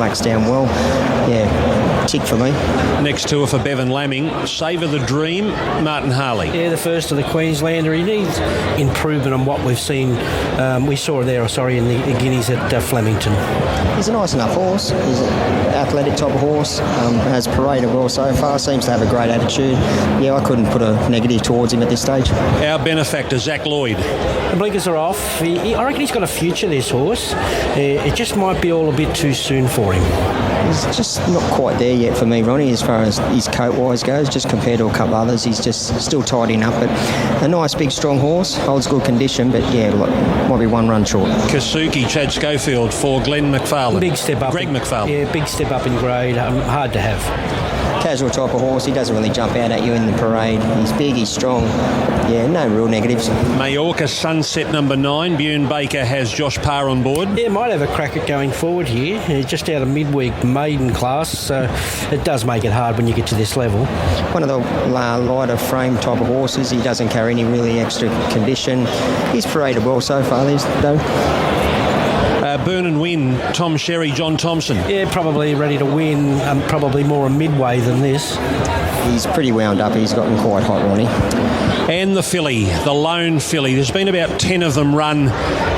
relaxed down well. Yeah, tick for me. Next tour for Bevan Lamming, Savour the Dream, Martin Harley. Yeah, the first of the Queenslander. He needs improvement on what we've seen. We saw there, in the Guineas at Flemington. He's a nice enough horse. He's an athletic type of horse. Has paraded well so far. Seems to have a great attitude. Yeah, I couldn't put a negative towards him at this stage. Our benefactor, Zach Lloyd. The blinkers are off. I reckon he's got a future, this horse. It just might be all a bit too soon for him. He's just not quite there yet for me, Ronnie, as far as his coat-wise goes, just compared to a couple others. He's just still tidying up, but a nice, big, strong horse. Holds good condition, but yeah, might be one run short. Kasuki, Chad Schofield for Glenn McFarlane. Big step up. Greg McFarlane. Yeah, big step up in grade. Hard to have. Casual type of horse. He doesn't really jump out at you in the parade. He's big, he's strong. Yeah, no real negatives. Majorca Sunset number 9. Bjorn Baker has Josh Parr on board. Yeah, might have a crack at going forward here. Just out of midweek maiden class, so it does make it hard when you get to this level. One of the lighter frame type of horses. He doesn't carry any really extra condition. He's paraded well so far, though. Burn and Win, Tom Sherry, John Thompson. Yeah, probably ready to win, probably more a midway than this. He's pretty wound up. He's gotten quite hot, Ronnie. And the filly, the lone filly. There's been about 10 of them run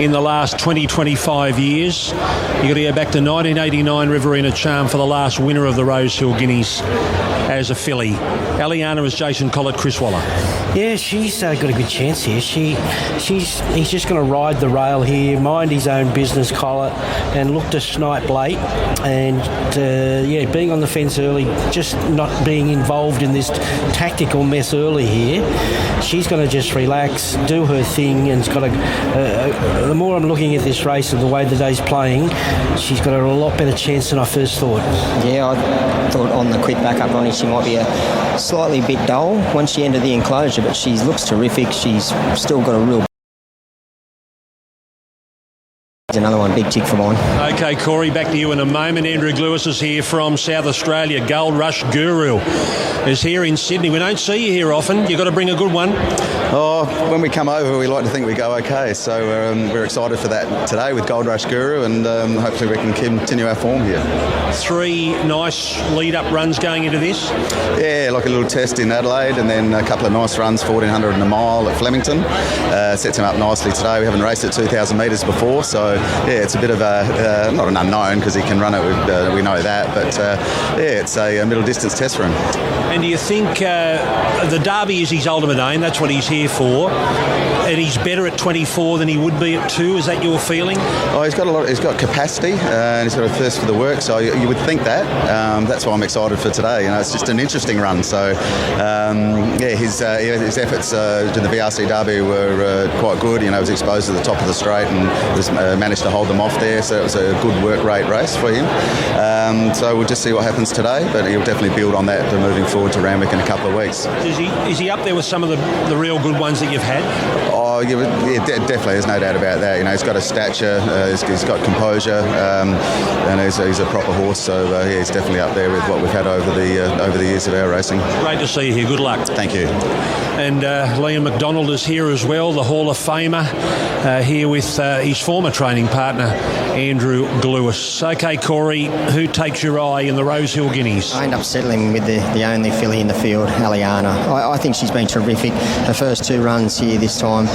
in the last 20, 25 years. You've got to go back to 1989 Riverina Charm for the last winner of the Rosehill Guineas as a filly. Aliana is Jason Collett, Chris Waller. Yeah, she's got a good chance here. He's just going to ride the rail here, mind his own business, Collett, and look to snipe late. And being on the fence early, just not being involved in this tactical mess early here. She's going to just relax, do her thing, and it's got the more I'm looking at this race and the way the day's playing, she's got a lot better chance than I first thought. Yeah, I thought on the quick backup, Ronnie, she might be a slightly bit dull once she entered the enclosure, but she looks terrific. She's still got a real... Another one, big tick for mine. Okay, Corey, back to you in a moment. Andrew Lewis is here from South Australia. Gold Rush Guru is here in Sydney. We don't see you here often. You've got to bring a good one. Oh, when we come over, we like to think we go okay. So we're excited for that today with Gold Rush Guru, and hopefully we can continue our form here. 3 nice lead-up runs going into this? Yeah, like a little test in Adelaide, and then a couple of nice runs, 1400 and a mile at Flemington. Sets him up nicely today. We haven't raced at 2,000 metres before, so yeah, it's a bit of a, not an unknown because he can run it, we know that, but it's a middle distance test for him. And do you think the Derby is his ultimate aim? That's what he's here for. And he's better at 24 than he would be at 2. Is that your feeling? Oh, he's got capacity, and he's got a thirst for the work. So you would think that. That's why I'm excited for today. It's just an interesting run. So his efforts in the VRC Derby were quite good. He was exposed to the top of the straight and managed to hold them off there. So it was a good work rate race for him. So we'll just see what happens today, but he'll definitely build on that moving forward to Randwick in a couple of weeks. Is he up there with some of the real good ones that you've had? Oh, yeah, definitely. There's no doubt about that. He's got a stature, he's got composure, and he's a proper horse. So he's definitely up there with what we've had over the years of our racing. Great to see you here. Good luck. Thank you. And Liam McDonald is here as well, the Hall of Famer, here with his former training partner, Andrew Lewis. Okay, Corey, who takes your eye in the Rosehill Guineas? I end up settling with the only filly in the field, Aliana. I think she's been terrific. Her first 2 runs here this time.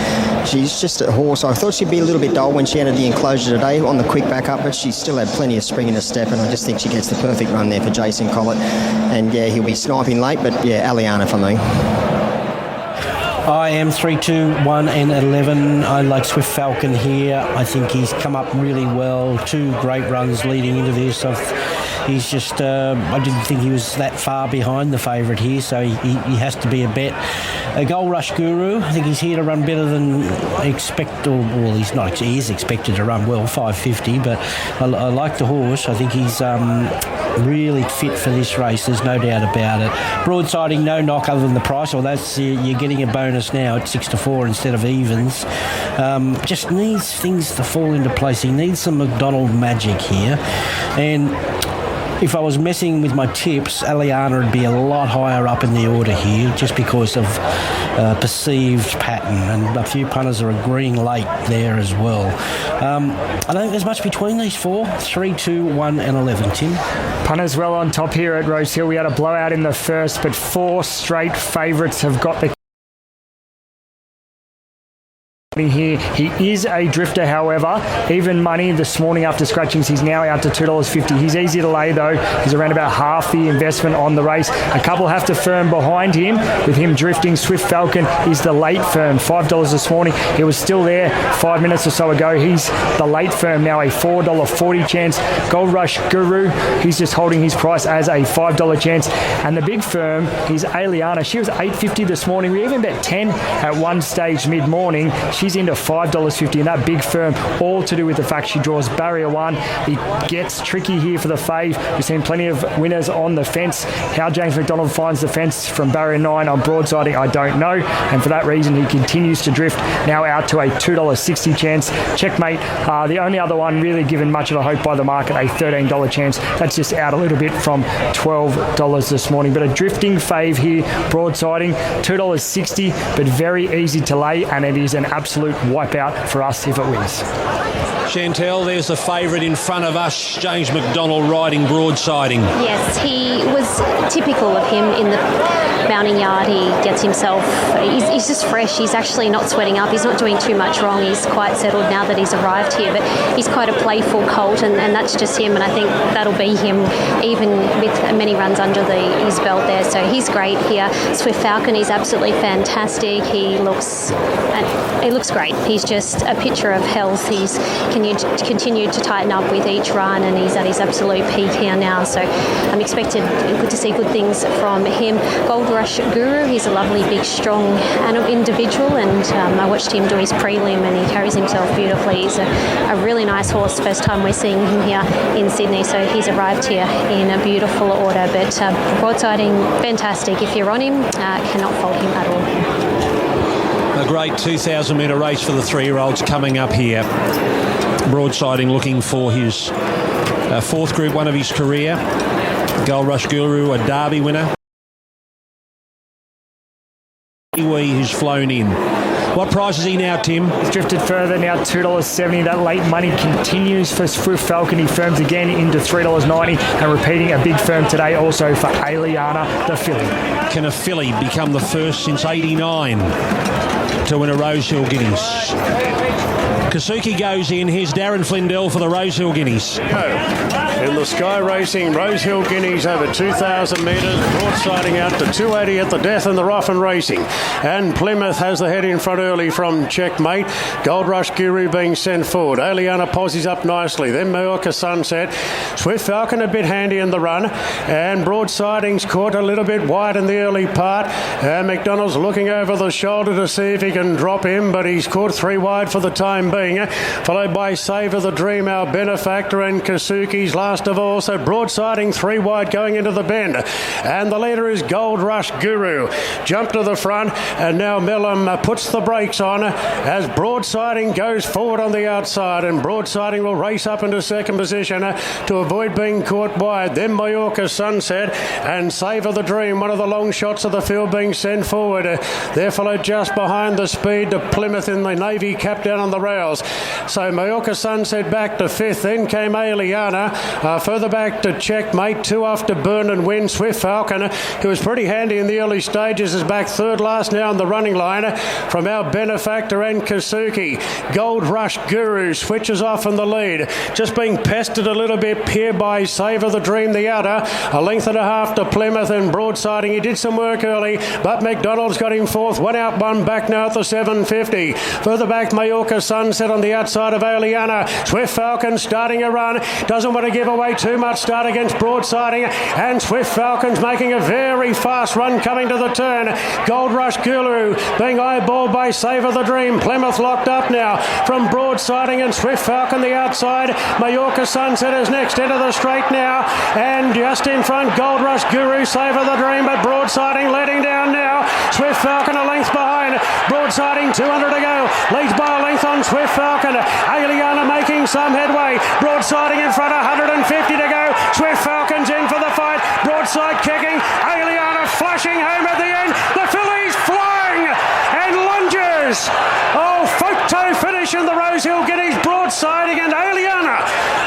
She's just a horse. I thought she'd be a little bit dull when she entered the enclosure today on the quick back-up, but she still had plenty of spring in her step, and I just think she gets the perfect run there for Jason Collett. And yeah, he'll be sniping late, but yeah, Aliana for me. I am 3, 2, 1 and 11. I like Swift Falcon here. I think he's come up really well. 2 great runs leading into this. He's just, I didn't think he was that far behind the favourite here, so he has to be a bet. A Gold Rush Guru, I think he's here to run better than expected. Well, he's not. He is expected to run well, 550, but I like the horse. I think he's really fit for this race. There's no doubt about it. Broadsiding, no knock other than the price. Well, that's you're getting a bonus now at 6 to 4 instead of evens. Just needs things to fall into place. He needs some McDonald magic here, and if I was messing with my tips, Aliana would be a lot higher up in the order here just because of perceived pattern, and a few punters are agreeing late there as well. I don't think there's much between these four. 3, 2, 1 and 11, Tim. Punters well on top here at Rosehill. We had a blowout in the first, but 4 straight favourites have got the here. He is a drifter, however. Even money this morning after scratchings, he's now out to $2.50. He's easy to lay though. He's around about half the investment on the race. A couple have to firm behind him. With him drifting, Swift Falcon is the late firm. $5 this morning. He was still there 5 minutes or so ago. He's the late firm now, a $4.40 chance. Gold Rush Guru, he's just holding his price as a $5 chance. And the big firm is Aliana. She was $8.50 this morning. We even bet 10 at one stage mid-morning. She's into $5.50, and that big firm, all to do with the fact she draws barrier 1. It gets tricky here for the fave. We've seen plenty of winners on the fence. How James McDonald finds the fence from barrier 9 on broadsiding, I don't know, and for that reason he continues to drift, now out to a $2.60 chance. Checkmate, the only other one really given much of a hope by the market, a $13 chance. That's just out a little bit from $12 this morning, but a drifting fave here, broadsiding, $2.60, but very easy to lay, and it is an absolute wipeout for us if it wins. Chantel, there's the favourite in front of us, James McDonald riding broadsiding. Yes, he was typical of him in the mounting yard. He gets himself, he's just fresh. He's actually not sweating up. He's not doing too much wrong. He's quite settled now that he's arrived here, but he's quite a playful colt, and that's just him, and I think that'll be him even with many runs under his belt there. So he's great here. Swift Falcon, he's absolutely fantastic. He looks great. He's just a picture of health. He's continued to tighten up with each run, and he's at his absolute peak here now. So I'm expected to see good things from him. Gold Rush Guru, he's a lovely, big, strong individual, and I watched him do his prelim, and he carries himself beautifully. He's a really nice horse. First time we're seeing him here in Sydney, so he's arrived here in a beautiful order. But broadsiding, fantastic. If you're on him, cannot fault him at all. A great 2,000 metre race for the 3-year-olds coming up here. Broadsiding looking for his 4th Group 1 of his career. Gold Rush Guru, a Derby winner. Who's flown in. What price is he now, Tim? He's drifted further, now $2.70. That late money continues for Swift Falcon. He firms again into $3.90 and repeating a big firm today also for Aliana, the filly. Can a filly become the first since '89 to win a Rosehill Guineas? Kasuki goes in. Here's Darren Flindell for the Rosehill Guineas. In the Sky Racing Rosehill Guineas over 2,000 metres, broadsiding out to 280 at the death in the rough and racing. And Plymouth has the head in front early from Checkmate. Gold Rush Guru being sent forward. Aliana posies up nicely. Then Majorca Sunset. Swift Falcon a bit handy in the run. And broadsiding's caught a little bit wide in the early part. And McDonald's looking over the shoulder to see if he can drop him, but he's caught 3 wide for the time being. Followed by Savour the Dream, our benefactor, and Kasuki's last of all. So broadsiding 3 wide going into the bend. And the leader is Gold Rush Guru. Jump to the front, and now Mellum puts the brakes on as broadsiding goes forward on the outside, and broadsiding will race up into second position to avoid being caught wide. Then Majorca Sunset and Savour the Dream, one of the long shots of the field, being sent forward. They're followed just behind the speed to Plymouth in the navy cap down on the rails. So Majorca Sunset back to 5th, then came Aliana, further back to Checkmate, 2 off to Burn and Win. Swift Falcon, who was pretty handy in the early stages, is back 3rd last now in the running line from our benefactor and Kasuki. Gold Rush Guru switches off in the lead, just being pestered a little bit here by Savour the Dream, the outer, a length and a half to Plymouth, and broadsiding. He did some work early, but McDonald's got him 4th, 1 out, 1 back now at the 750. Further back, Majorca Sunset on the outside of Aliana. Swift Falcon starting a run, doesn't want to give away too much start against broadsiding, and Swift Falcon's making a very fast run coming to the turn. Gold Rush Guru being eyeballed by Savour the Dream. Plymouth locked up now from broadsiding, and Swift Falcon the outside. Majorca Sunset is next into the straight now, and just in front Gold Rush Guru, Savour the Dream, but broadsiding letting down now. Swift Falcon a length behind. Broadsiding 200 to go. Leads by a length on Swift Falcon. Aliana making some headway. Broadsiding in front, 150 to go. Swift Falcon's side kicking. Aliana flashing home at the end. The filly's flying and lunges. Oh, photo finish in the Rosehill Guineas, broadsiding, and Aliana.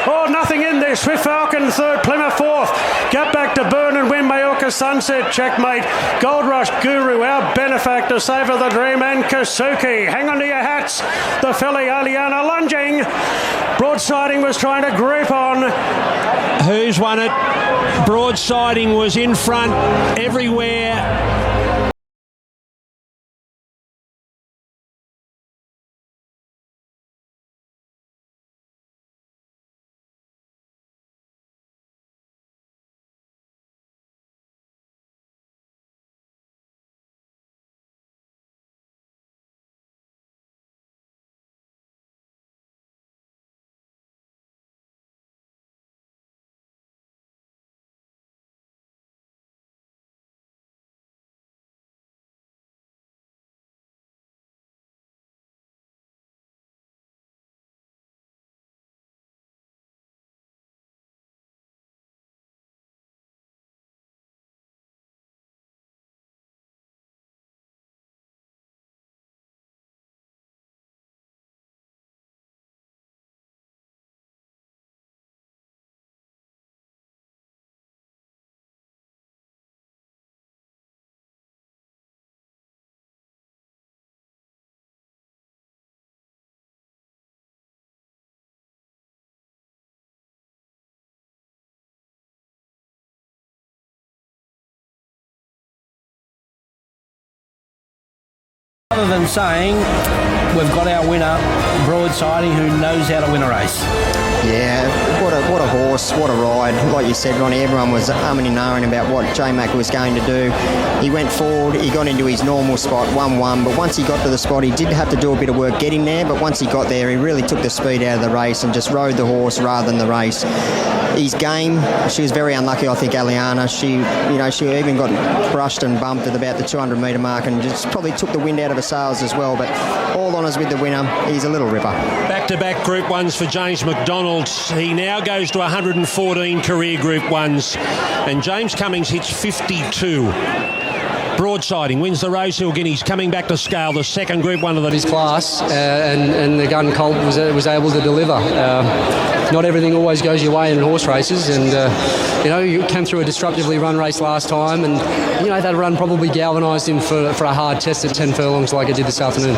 Oh, nothing in there. Swift Falcon third, Plymouth fourth. Get back to Burn and win Majorca Sunset, checkmate. Gold Rush Guru, our benefactor, Savour the Dream, and Kasuki. Hang on to your hats. The filly Aliana lunging. Broadsiding was trying to grip on. Who's won it? Broadsiding was in front everywhere. Other than saying we've got our winner, Broadsiding, who knows how to win a race. Yeah, what a horse, what a ride. Like you said, Ronnie, everyone was umming and ahhing about what J-Mac was going to do. He went forward, he got into his normal spot, 1-1, but once he got to the spot, he did have to do a bit of work getting there, but once he got there, he really took the speed out of the race and just rode the horse rather than the race. His game, she was very unlucky, I think, Aliana. She even got brushed and bumped at about the 200 metre mark and just probably took the wind out of her sails as well, but all honours with the winner. He's a little ripper. Back-to-back Group 1s for James McDonald. He now goes to 114 career Group 1s, and James Cummings hits 52. Broadsiding wins the Rosehill Guineas, coming back to scale, the second Group 1 of his class, and the gun colt was able to deliver. Not everything always goes your way in horse races, and you came through a disruptively run race last time, and that run probably galvanised him for a hard test at 10 furlongs like it did this afternoon.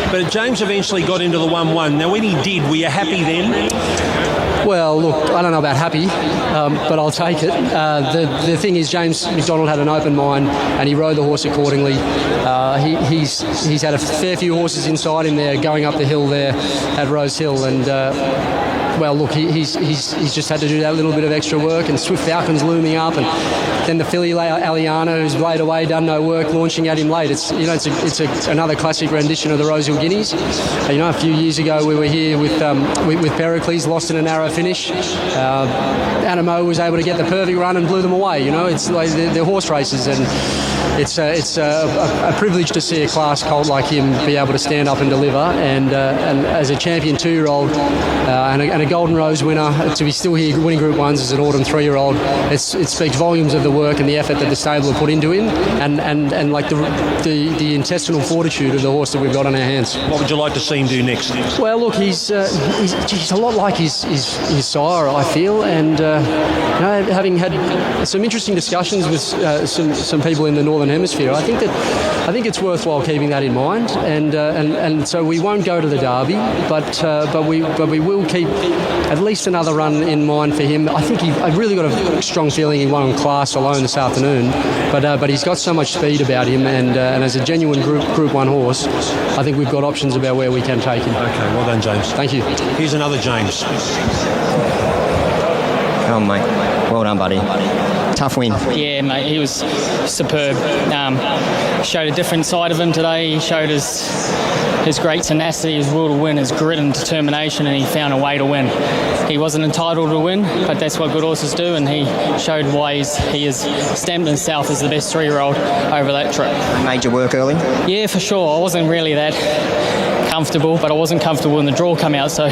But James eventually got into the 1-1. Now when he did, were you happy then? Well, look, I don't know about happy, but I'll take it. The thing is, James McDonald had an open mind, and he rode the horse accordingly. He's had a fair few horses inside him there, going up the hill there at Rosehill, and he's just had to do that little bit of extra work. And Swift Falcon's looming up, and then the filly Aliana, who's laid away, done no work, launching at him late. It's another classic rendition of the Rosehill Guineas. A few years ago we were here with Pericles, lost in a narrow finish. Animo was able to get the perfect run and blew them away. It's like they're horse races, and it's a privilege to see a class colt like him be able to stand up and deliver. And as a champion 2-year-old and a Golden Rose winner, to be still here winning Group 1s as an autumn 3-year-old, it speaks volumes of the work and the effort that the stable have put into him, and like the intestinal fortitude of the horse that we've got on our hands. What would you like to see him do next? Well, look, he's a lot like his sire, I feel, and having had some interesting discussions with some people in the Northern Hemisphere, I think it's worthwhile keeping that in mind, and so we won't go to the Derby, but we will keep at least another run in mind for him. I think I've really got a strong feeling he won class alone this afternoon, but he's got so much speed about him, and as a genuine Group 1 horse, I think we've got options about where we can take him. Okay, well done, James. Thank you. Here's another James. Come on, mate. Well done, buddy. Tough win. Yeah, mate, he was superb. Showed a different side of him today. He showed his great tenacity, his will to win, his grit and determination, and he found a way to win. He wasn't entitled to win, but that's what good horses do, and he showed why he has stamped himself as the best 3-year-old over that trip. Made you work early? Yeah, for sure. I wasn't really that comfortable, but I wasn't comfortable when the draw come out, so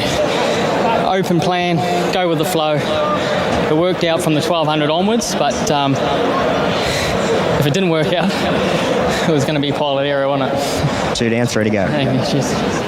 open plan, go with the flow. it worked out from the 1200 onwards, but if it didn't work out, it was going to be a pile of error, wasn't it? 2 down, 3 to go. Thank you. Cheers.